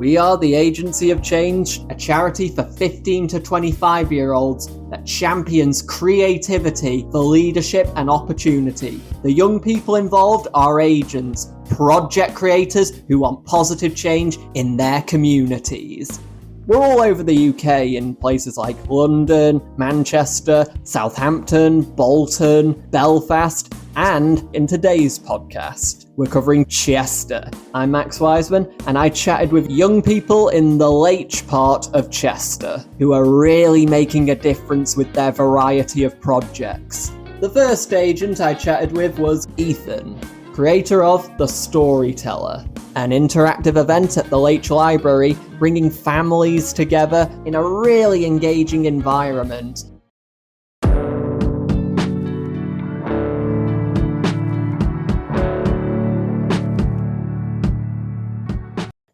We are the Agency of Change, a charity for 15 to 25-year-olds that champions creativity for leadership and opportunity. The young people involved are agents, project creators who want positive change in their communities. We're all over the UK in places like London, Manchester, Southampton, Bolton, Belfast, and in today's podcast, we're covering Chester. I'm Max Wiseman, and I chatted with young people in the Lache part of Chester who are really making a difference with their variety of projects. The first agent I chatted with was Ethan, creator of The Storyteller, an interactive event at the Lache Library bringing families together in a really engaging environment.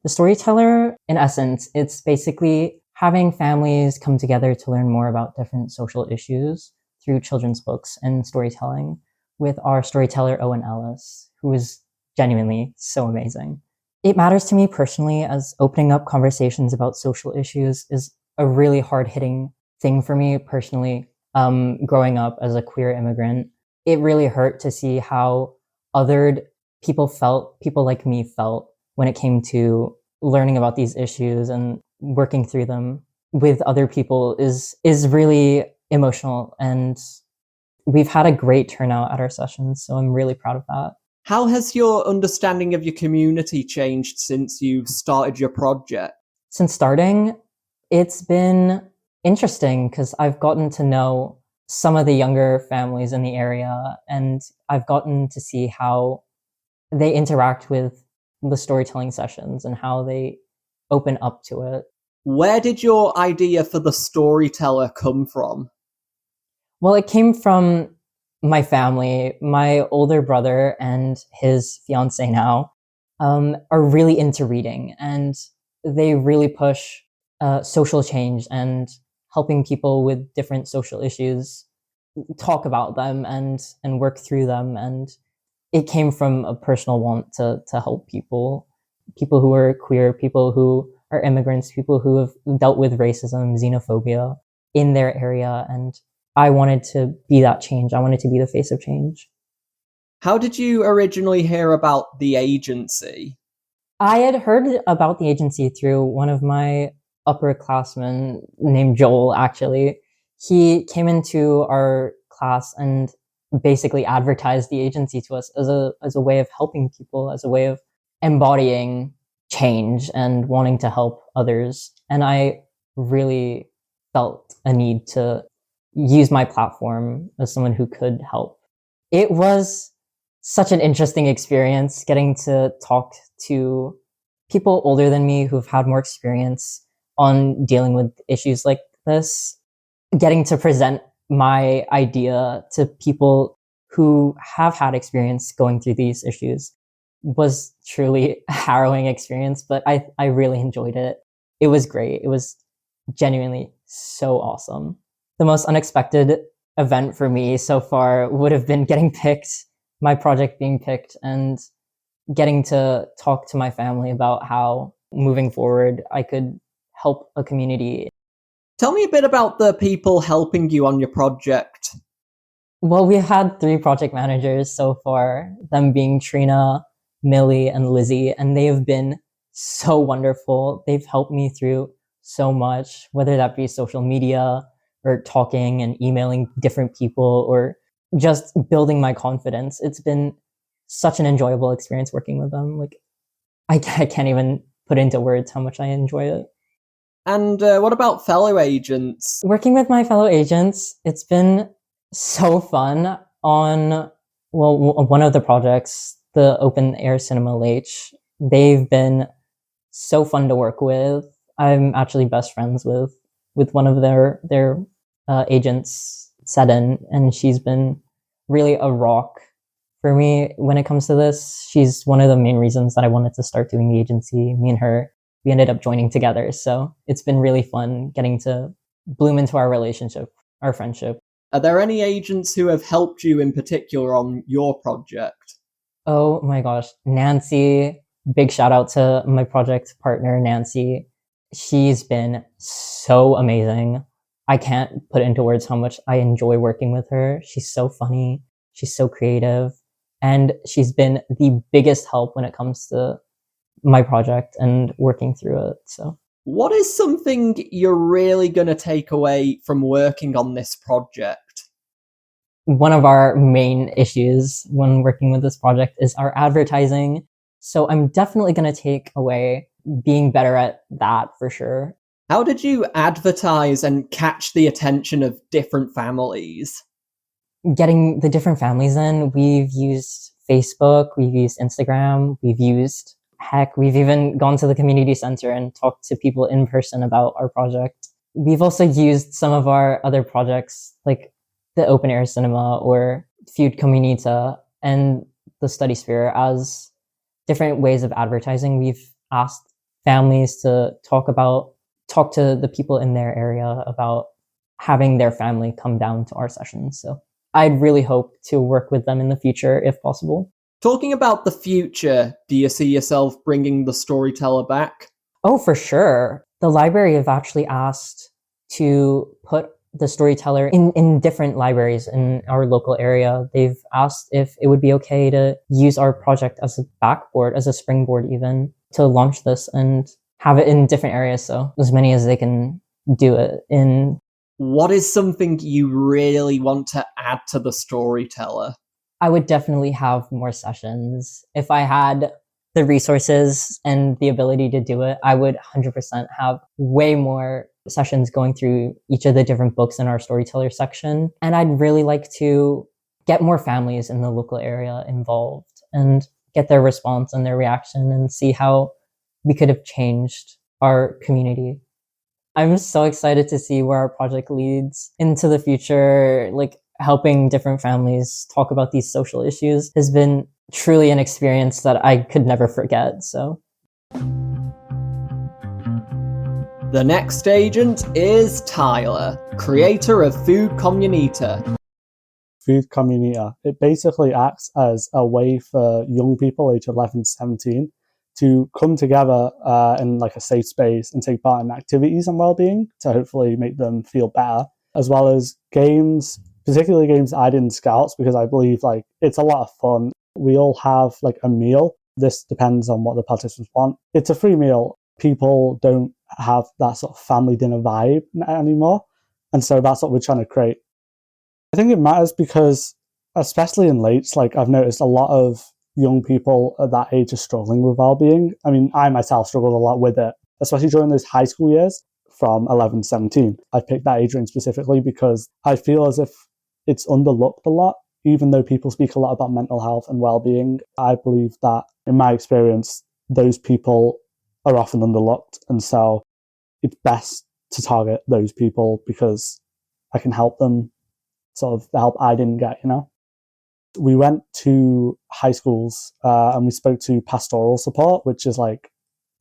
The Storyteller, in essence, it's basically having families come together to learn more about different social issues through children's books and storytelling with our storyteller, Owen Ellis, who is genuinely so amazing. It matters to me personally, as opening up conversations about social issues is a really hard-hitting thing for me personally. Growing up as a queer immigrant, it really hurt to see how othered people like me felt when it came to learning about these issues and working through them with other people is really emotional. And we've had a great turnout at our sessions, so I'm really proud of that. How has your understanding of your community changed since you started your project? Since starting, it's been interesting because I've gotten to know some of the younger families in the area, and I've gotten to see how they interact with the storytelling sessions and how they open up to it. Where did your idea for the Storyteller come from? Well, it came from my family. My older brother and his fiance now are really into reading, and they really push social change and helping people with different social issues talk about them and work through them. And it came from a personal want to help people who are queer, people who are immigrants, people who have dealt with racism, xenophobia in their area. And I wanted to be that change. I wanted to be the face of change. How did you originally hear about the agency? I had heard about the agency through one of my upperclassmen named Joel, actually. He came into our class and basically advertised the agency to us as a way of helping people, as a way of embodying change and wanting to help others. And I really felt a need to use my platform as someone who could help. It was such an interesting experience getting to talk to people older than me who've had more experience on dealing with issues like this, getting to present my idea to people who have had experience going through these issues was truly a harrowing experience, but I really enjoyed it. It was great. It was genuinely so awesome. The most unexpected event for me so far would have been getting picked, my project being picked, and getting to talk to my family about how moving forward I could help a community. Tell me a bit about the people helping you on your project. Well, we've had 3 project managers so far, them being Trina, Millie, and Lizzie, and they have been so wonderful. They've helped me through so much, whether that be social media or talking and emailing different people or just building my confidence. It's been such an enjoyable experience working with them. Like, I can't even put into words how much I enjoy it. And what about fellow agents? Working with my fellow agents, it's been so fun on, one of the projects, the open air cinema Lache. They've been so fun to work with. I'm actually best friends with one of their agents, Sedan, and she's been really a rock for me when it comes to this. She's one of the main reasons that I wanted to start doing the agency. Me and her, we ended up joining together. So it's been really fun getting to bloom into our relationship, our friendship. Are there any agents who have helped you in particular on your project? Oh my gosh, Nancy, Big shout out to my project partner, Nancy. She's been so amazing. I can't put into words how much I enjoy working with her. She's so funny. She's so creative. And she's been the biggest help when it comes to my project and working through it. So, what is something you're really going to take away from working on this project? One of our main issues when working with this project is our advertising. So I'm definitely going to take away being better at that for sure. How did you advertise and catch the attention of different families? Getting the different families in, we've used Facebook, we've used Instagram, we've even gone to the community center and talked to people in person about our project. We've also used some of our other projects like the open air cinema or Food Communita and the study sphere as different ways of advertising. We've asked families to talk to the people in their area about having their family come down to our sessions. So I'd really hope to work with them in the future if possible. Talking about the future, do you see yourself bringing the Storyteller back? Oh, for sure. The library have actually asked to put the Storyteller in different libraries in our local area. They've asked if it would be okay to use our project as a backboard, as a springboard even, to launch this and have it in different areas. So as many as they can do it in. What is something you really want to add to the Storyteller? I would definitely have more sessions. If I had the resources and the ability to do it, I would 100% have way more sessions going through each of the different books in our Storyteller section. And I'd really like to get more families in the local area involved and get their response and their reaction and see how we could have changed our community. I'm so excited to see where our project leads into the future. Like, helping different families talk about these social issues has been truly an experience that I could never forget. So the next agent is Tyler, creator of Food Communita. Food Communita. It basically acts as a way for young people aged 11 to 17 to come together in like a safe space and take part in activities and wellbeing to hopefully make them feel better, as well as games, particularly games I did in Scouts, because I believe like it's a lot of fun. We all have like a meal. This depends on what the participants want. It's a free meal. People don't have that sort of family dinner vibe anymore. And so that's what we're trying to create. I think it matters because, especially in Lache, like I've noticed a lot of young people at that age are struggling with well-being. I mean, I myself struggled a lot with it, especially during those high school years from 11 to 17. I picked that age range specifically because I feel as if it's underlooked a lot. Even though people speak a lot about mental health and well-being, I believe that in my experience, those people are often underlooked. And so it's best to target those people because I can help them, sort of the help I didn't get, you know? We went to high schools and we spoke to pastoral support, which is like,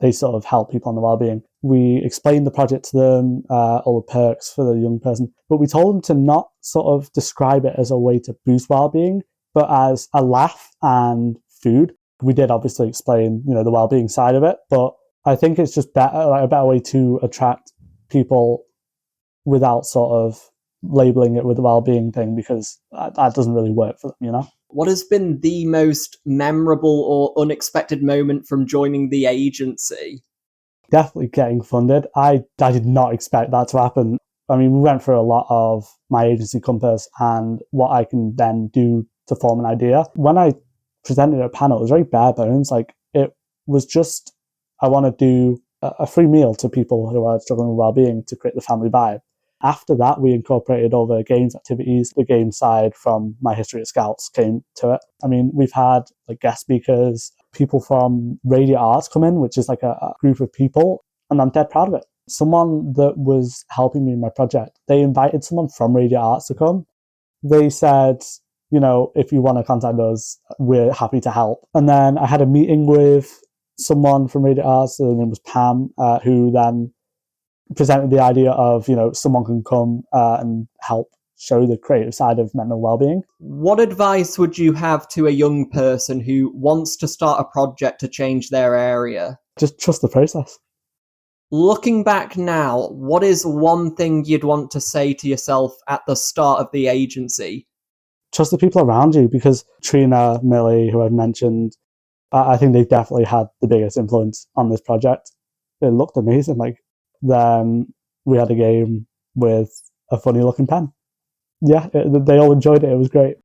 they sort of help people on the well-being. We explained the project to them, all the perks for the young person, but we told them to not sort of describe it as a way to boost well-being, but as a laugh and food. We did obviously explain, you know, the well-being side of it, but I think it's just better, like a better way to attract people without sort of labeling it with the well-being thing, because that doesn't really work for them, you know? What has been the most memorable or unexpected moment from joining the agency? Definitely getting funded. I did not expect that to happen. I mean, we went through a lot of my agency compass and what I can then do to form an idea. When I presented at a panel, it was very bare bones. Like, it was just, I want to do a free meal to people who are struggling with well-being to create the family vibe. After that, we incorporated all the games activities. The game side from my history at Scouts came to it. I mean, we've had like guest speakers, people from Radio Arts come in, which is like a group of people, and I'm dead proud of it. Someone that was helping me in my project, they invited someone from Radio Arts to come. They said, you know, if you want to contact us, we're happy to help. And then I had a meeting with someone from Radio Arts, her name was Pam, who then presented the idea of, you know, someone can come and help show the creative side of mental well-being. What advice would you have to a young person who wants to start a project to change their area? Just trust the process. Looking back now, what is one thing you'd want to say to yourself at the start of the agency? Trust the people around you, because Trina, Millie, who I've mentioned, I think they've definitely had the biggest influence on this project. It looked amazing. Like, then we had a game with a funny looking pen. Yeah, they all enjoyed it. It was great.